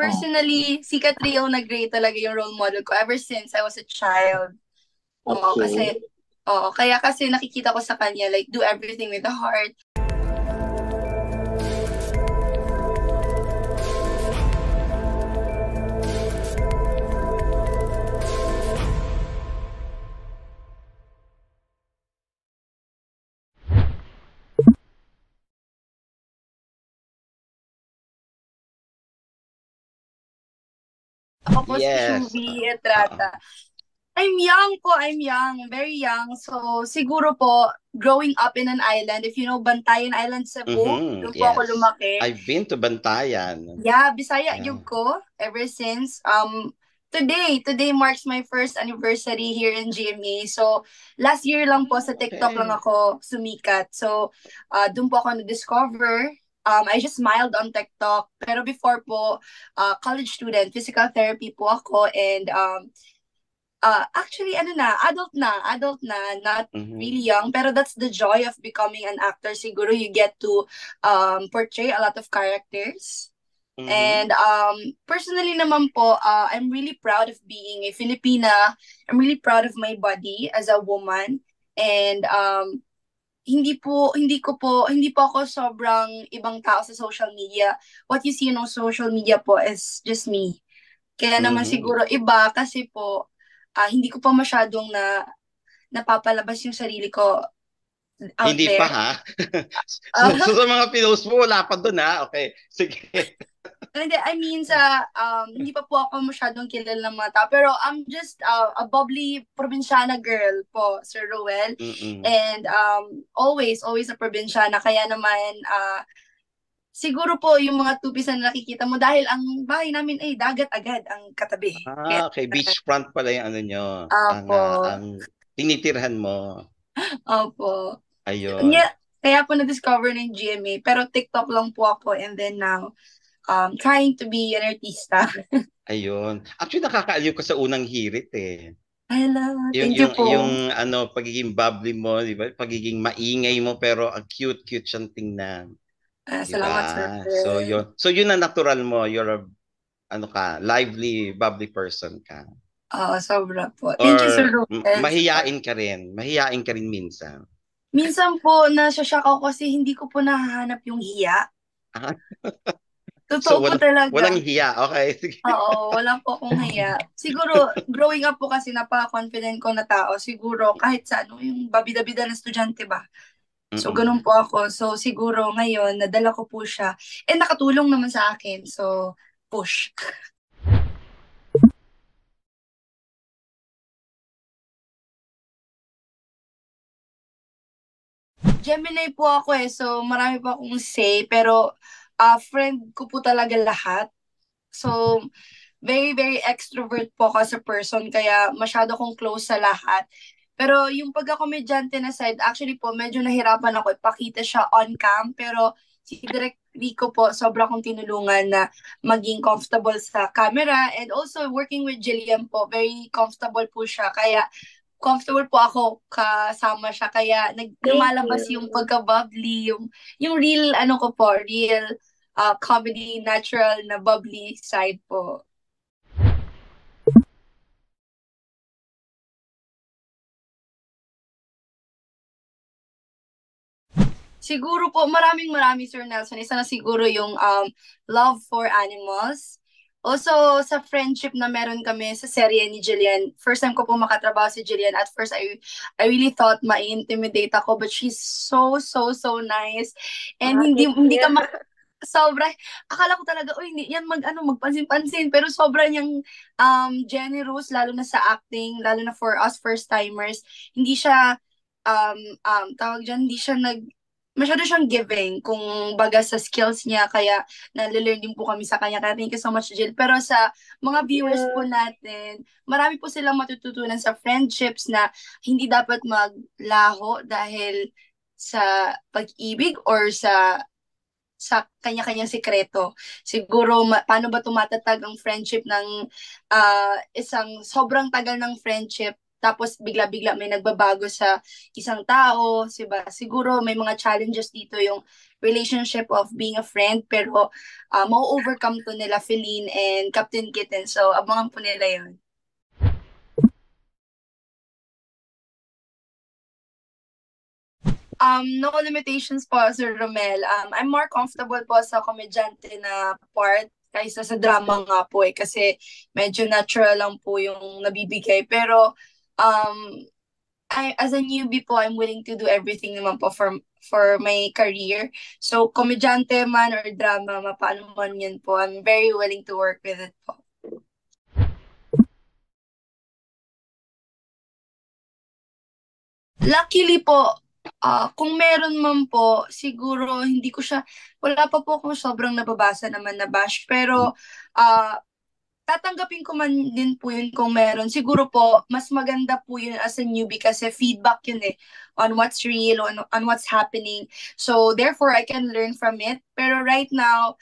Oh, Personally, si Catriona Gray talaga yung role model ko ever since I was a child. Oo, okay. kaya kasi nakikita ko sa kanya, like, do everything with the heart. Ako po si Yes. Shubi Oo. Etrata. I'm young, very young. So, siguro po, growing up in an island, if you know Bantayan Island, Cebu, doon po ako Yes. lumaki. I've been to Bantayan. Yeah, Bisaya Yeah. yun ko ever since. Today marks my first anniversary here in GMA. So, last year lang po sa TikTok lang Okay. ako sumikat. So, doon po ako na-discover. I just smiled on TikTok. Pero before po, college student, physical therapy po ako. And actually, adult na, not Mhm. really young. Pero that's the joy of becoming an actor. Siguro you get to portray a lot of characters. Mhm. And personally naman po, I'm really proud of being a Filipina. I'm really proud of my body as a woman. And hindi po ako sobrang ibang tao sa social media. What you see on social media po is just me. Kaya naman Mhm. siguro iba kasi po hindi ko pa masyadong napapalabas yung sarili ko out Hindi pa there. ha? So Uh, sa mga pinost mo, wala pa dun ha? Okay. Sige. Hindi, I mean hindi pa po ako masyadong kilala ng mga tao. Pero I'm just a bubbly probinsyana girl po, Sir Roel. Mm-mm. And always a probinsyana. Kaya naman, siguro po yung mga tupis na nakikita mo dahil ang bahay namin ay dagat agad ang katabi. Kaya, Okay. Beachfront pala yung ano nyo. opo, Ang tinitirhan mo. opo. Ayun. Kaya po na-discover ng GMA. Pero TikTok lang po ako. And then now, trying to be an artista. Ayun. Actually, nakakaaliw ka sa unang hirit eh. Hello, Yung thank you yung yung po. ano pagiging bubbly mo, 'di ba? Pagiging maingay mo pero ang cute-cute siyang tingnan, 'di ba? Salamat, sir. So yun ang natural mo. You're a ano ka, lively, bubbly person ka. Oo, sobra po. Or Thank you, Sir Ruel. mahiyain ka rin minsan. Minsan po, nasashock ako kasi hindi ko po nahahanap yung hiya. Ah, Totoo so po walang talaga. hiya. Okay, sige. Oo, wala po akong hiya. Siguro, growing up po kasi napaka-confident ko na tao. Siguro, kahit sa ano, yung babida-bida na estudyante ba? So, ganun Mm-mm. po ako. So, siguro ngayon, nadala ko po siya. And nakatulong naman sa akin. So, push. Gemini po ako eh, so marami pa akong say, pero friend ko po talaga lahat. So, very, very extrovert po ako as a person, kaya masyado akong close sa lahat. Pero yung pagka-komedyante na side, actually po, medyo nahirapan ako ipakita siya on cam, pero si Direk Rico po, sobra kong tinulungan na maging comfortable sa camera. And also, working with Jillian po, very comfortable po siya. Kaya comfortable po ako kasama siya kaya Thank lumalabas yung you. pagka-bubbly, yung real ano ko po, real comedy, natural na bubbly side po. Siguro po, maraming Sir Nelson. Isa na siguro yung love for animals. Also, sa friendship na meron kami sa serye ni Jillian, first time ko po makatrabaho si Jillian. At first, I really thought ma-intimidate ako, but she's so nice. And Bakit hindi nga? ka sobra, akala ko talaga, uy, hindi yan magpansin-pansin, pero sobra niyang generous, lalo na sa acting, lalo na for us first-timers. Hindi siya, tawag dyan, hindi siya masyado siyang giving kung baga sa skills niya, kaya nalilearn din po kami sa kanya. Kaya thank you so much, Jill. Pero sa mga Thank viewers po you. natin, marami po silang matututunan sa friendships na hindi dapat maglaho dahil sa pag-ibig or sa kanya-kanyang sikreto. Siguro, paano ba tumatatag ang friendship ng isang sobrang tagal ng friendship tapos bigla-bigla may nagbabago sa isang tao, diba? Siguro may mga challenges dito yung relationship of being a friend, pero ma-overcome to nila Feline and Captain Kitten. So, abangan po nila yun. No limitations po, Sir Romel. I'm more comfortable po sa komedyante na part kaysa sa drama nga po kasi medyo natural lang po yung nabibigay. Pero as a newbie po, I'm willing to do everything naman po for my career. So, komedyante man or drama, paano man yun po, I'm very willing to work with it po. Luckily po, kung meron man po, siguro hindi ko siya, wala pa po akong sobrang nababasa naman na bash, pero tatanggapin ko man din po yun kung meron. Siguro po, mas maganda po yun as a newbie kasi feedback yun on what's real, on what's happening. So, therefore, I can learn from it. Pero right now,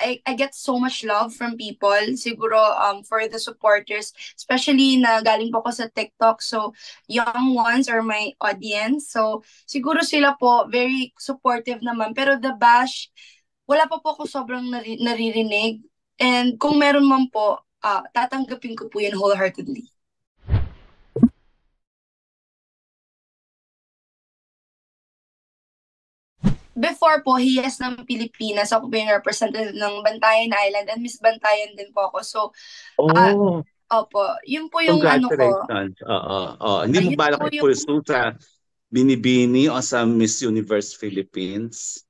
I get so much love from people, siguro for the supporters, especially na galing po ko sa TikTok. So, young ones are my audience. So, siguro sila po very supportive naman. Pero the bash, wala pa po ako sobrang naririnig. And kung meron man po, tatanggapin ko po yun wholeheartedly. Before po, Hiyas ng Pilipinas, ako po yung representative ng Bantayan Island and Miss Bantayan din po ako. So, opo, yun po yung ano ko. Congratulations. Hindi mo balak i-pursue sa Binibini o sa Miss Universe Philippines?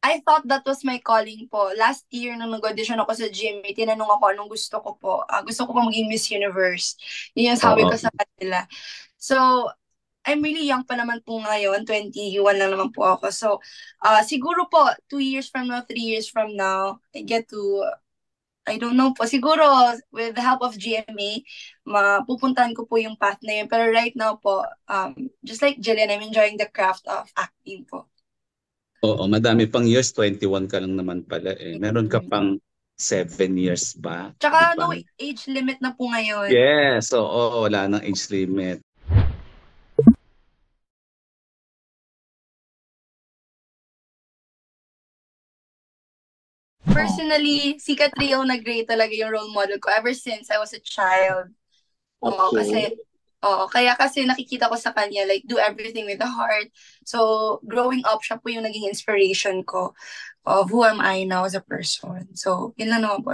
I thought that was my calling po. Last year, nung nag-audition ako sa GMA, tinanong ako anong gusto ko po. Gusto ko po maging Miss Universe. Yun yung sabi ko sa kanila. So, I'm really young pa naman po ngayon. 21 lang naman po ako. So, siguro po, 2 years from now, 3 years from now, I get to, I don't know po, siguro with the help of GMA, mapupuntahan ko po yung path na yun. Pero right now po, just like Jillian, I'm enjoying the craft of acting po. Oo, madami pang years. 21 ka lang naman pala eh. Meron ka pang 7 years ba? Tsaka no age limit na po ngayon. Yes, oo, wala nang age limit. Personally, si Katrio Nagray talaga yung role model ko ever since I was a child. Okay. Kaya kasi nakikita ko sa kanya, like, do everything with the heart. So, growing up, siya po yung naging inspiration ko of who am I now as a person. So, yun lang naman po.